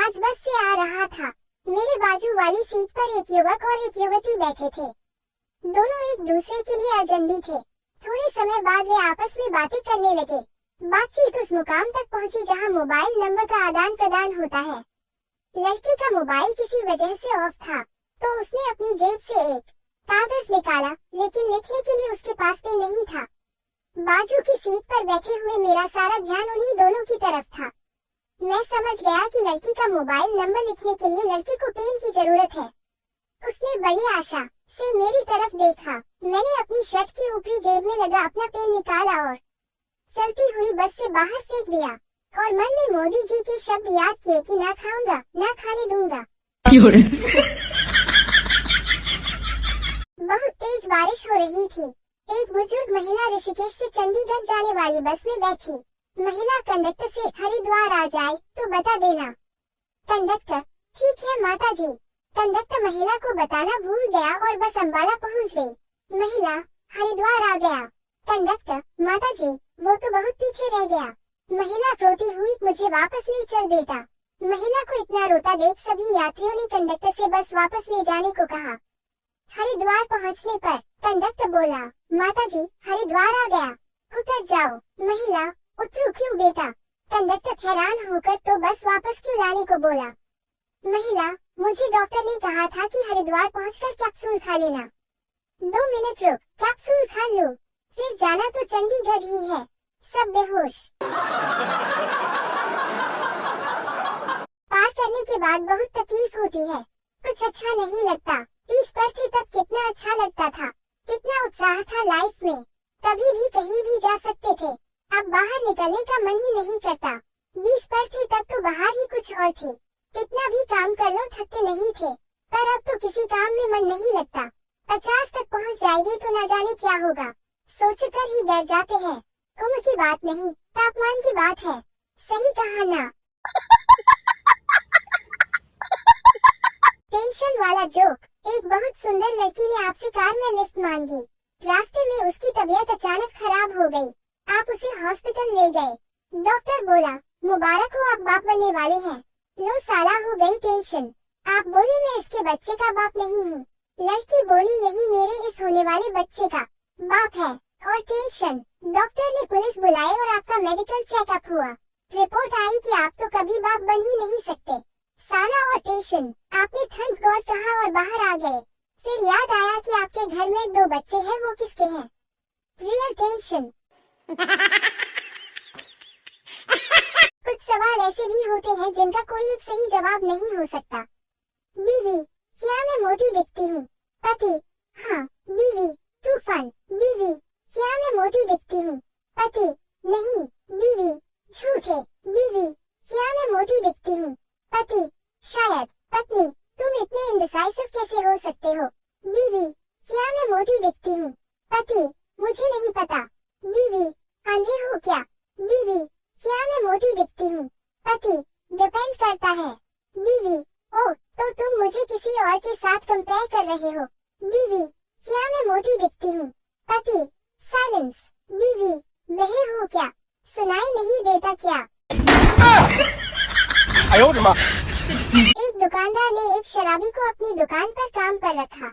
आज बस से आ रहा था। मेरे बाजू वाली सीट पर एक युवक और एक युवती बैठे थे। दोनों एक दूसरे के लिए अजनबी थे। थोड़े समय बाद वे आपस में बातें करने लगे। बातचीत उस मुकाम तक पहुंची जहां मोबाइल नंबर का आदान प्रदान होता है। लड़के का मोबाइल किसी वजह से ऑफ था, तो उसने अपनी जेब से एक कागज निकाला, लेकिन लिखने के लिए उसके पास पेन नहीं था। बाजू की सीट पर बैठे हुए मेरा सारा ध्यान उन्हीं दोनों की तरफ था। मैं समझ गया कि लड़की का मोबाइल नंबर लिखने के लिए लड़के को पेन की जरूरत है। उसने बड़ी आशा से मेरी तरफ देखा। मैंने अपनी शर्ट की ऊपरी जेब में लगा अपना पेन निकाला और चलती हुई बस से बाहर फेंक दिया और मन में मोदी जी के शब्द याद किए कि ना खाऊंगा, ना खाने दूंगा। बहुत तेज बारिश हो रही थी। एक बुजुर्ग महिला ऋषिकेश से चंडीगढ़ जाने वाली बस में बैठी। महिला कंडक्टर से हरिद्वार आ जाए तो बता देना। कंडक्टर, ठीक है माता जी। कंडक्टर महिला को बताना भूल गया और बस अंबाला पहुंच गई। महिला, हरिद्वार आ गया। कंडक्टर, माता जी वो तो बहुत पीछे रह गया। महिला रोती हुई, मुझे वापस ले चल बेटा। महिला को इतना रोता देख सभी यात्रियों ने कंडक्टर से बस वापस ले जाने को कहा। हरिद्वार पहुंचने पर कंडक्टर बोला, माता जी हरिद्वार आ गया, उतर जाओ। महिला, उतरू क्यों बेटा? कंडक्टर हैरान होकर, तो बस वापस क्यों लाने को बोला। महिला, मुझे डॉक्टर ने कहा था कि हरिद्वार पहुंचकर कैप्सूल खा लेना। 2 मिनट रुक, कैप्सूल खा लो, फिर जाना तो चंडीगढ़ ही है। सब बेहोश। पार करने के बाद बहुत तकलीफ होती है, कुछ अच्छा नहीं लगता। 30 पर थे तब कितना अच्छा लगता था, कितना उत्साह था लाइफ में, कभी भी कहीं भी जा सकते थे। अब बाहर निकलने का मन ही नहीं करता। 20 पर थे तब तो बाहर ही कुछ और थी, कितना भी काम कर लो थकते नहीं थे, पर अब तो किसी काम में मन नहीं लगता। 50 तक पहुंच जाएंगे तो न जाने क्या होगा, सोचकर ही डर जाते हैं। उम्र की बात नहीं, तापमान की बात है। सही कहा ना। टेंशन वाला जोक। एक बहुत सुंदर लड़की ने आपसे कार में लिफ्ट मांगी। रास्ते में उसकी तबीयत अचानक खराब हो गई। आप उसे हॉस्पिटल ले गए। डॉक्टर बोला, मुबारक हो आप बाप बनने वाले हैं। लो साला हो गई टेंशन। आप बोले, मैं इसके बच्चे का बाप नहीं हूँ। लड़की बोली, यही मेरे इस होने वाले बच्चे का बाप है। और टेंशन। डॉक्टर ने पुलिस बुलाई और आपका मेडिकल चेकअप हुआ। रिपोर्ट आई कि आप तो कभी बाप बन ही नहीं सकते। साला और टेंशन। आपने थैंक गॉड कहा और बाहर आ गए। फिर याद आया कि आपके घर में 2 बच्चे हैं, वो किसके हैं? Real tension. कुछ सवाल ऐसे भी होते हैं जिनका कोई एक सही जवाब नहीं हो सकता। बीवी, क्या मैं मोटी दिखती हूँ? पति, हाँ। बीवी, तूफान। बीवी, क्या मैं मोटी दिखती हूँ? पति, नहीं। बीवी, झूठ है। बीवी, क्या मैं मोटी दिखती हूँ? पति, शायद। पत्नी, तुम इतने इंडिसाइसिव कैसे हो सकते हो? बीवी, क्या मैं मोटी दिखती हूँ? पति, मुझे नहीं पता। बीवी, अंधे हो क्या? बीवी, क्या मैं मोटी दिखती हूँ? पति, डिपेंड करता है। बीवी, ओह तो तुम मुझे किसी और के साथ कंपेयर कर रहे हो। बीवी, क्या मैं मोटी दिखती हूँ? पति, साइलेंस। बीवी, बहरे हो क्या? सुनाई नहीं देता क्या? एक दुकानदार ने एक शराबी को अपनी दुकान पर काम पर रखा।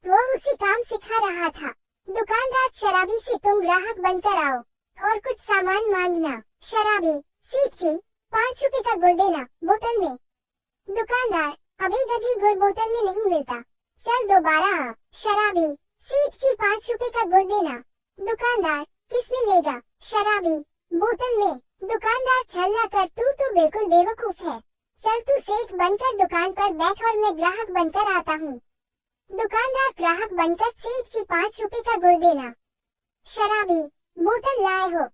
वो उसे काम सिखा रहा था। दुकानदार शराबी से, तुम ग्राहक बनकर आओ और कुछ सामान मांगना। शराबी, सेठ जी 5 रुपए का गुड़ देना बोतल में। दुकानदार, अबे गधी, गुड़ बोतल में नहीं मिलता, चल दोबारा आ। शराबी, सेठ जी 5 रुपए का गुड़ देना। दुकानदार, किसमें लेगा? शराबी, बोतल में। दुकानदार, छल्ला कर, तू तो बिल्कुल बेवकूफ है। चल तू सेठ बनकर दुकान पर बैठ और मैं ग्राहक बनकर आता हूँ। दुकानदार ग्राहक बनकर, सेठ जी 5 रुपए का गुड़ देना। शराबी, बोतल लाए हो?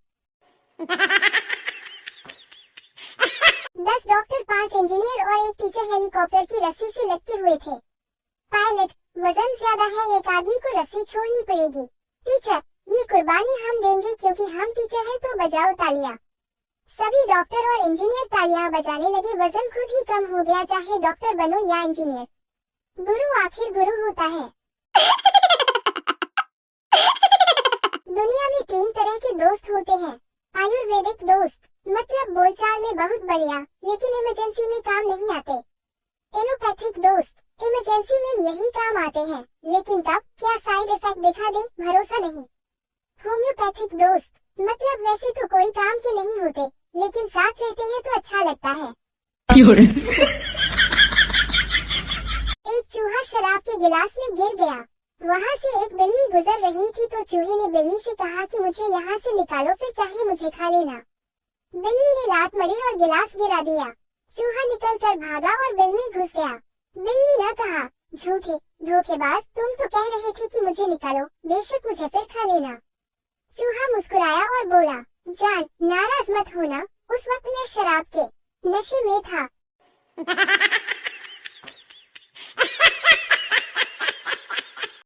10 डॉक्टर, 5 इंजीनियर और एक टीचर हेलीकॉप्टर की रस्सी से लटके हुए थे। पायलट, वजन ज्यादा है, एक आदमी को रस्सी छोड़नी पड़ेगी। टीचर, ये कुर्बानी हम देंगे क्योंकि हम टीचर हैं, तो बजाओ तालियां। सभी डॉक्टर और इंजीनियर तालियां बजाने लगे। वजन खुद ही कम हो गया, चाहे डॉक्टर बनो या इंजीनियर। गुरु आखिर गुरु होता है। दुनिया में 3 तरह के दोस्त होते हैं। आयुर्वेदिक दोस्त, मतलब बोलचाल में बहुत बढ़िया, लेकिन इमरजेंसी में काम नहीं आते। एलोपैथिक दोस्त, इमरजेंसी में यही काम आते हैं, लेकिन कब क्या साइड इफेक्ट दिखा दे भरोसा नहीं। होम्योपैथिक दोस्त, मतलब वैसे तो कोई काम के नहीं होते, लेकिन साथ रहते हैं तो अच्छा लगता है। एक चूहा शराब के गिलास में गिर गया। वहाँ से एक बिल्ली गुजर रही थी तो चूहे ने बिल्ली से कहा कि मुझे यहाँ से निकालो, फिर चाहे मुझे खा लेना। बिल्ली ने लात मारी और गिलास गिरा दिया। चूहा निकलकर भागा और बिल में घुस गया। बिल्ली ने कहा, झूठे धोखेबाज, तुम तो कह रहे थे कि मुझे निकालो, बेशक मुझे फिर खा लेना। चूहा मुस्कुराया और बोला, जान नाराज मत होना, उस वक्त मैं शराब के नशे में था।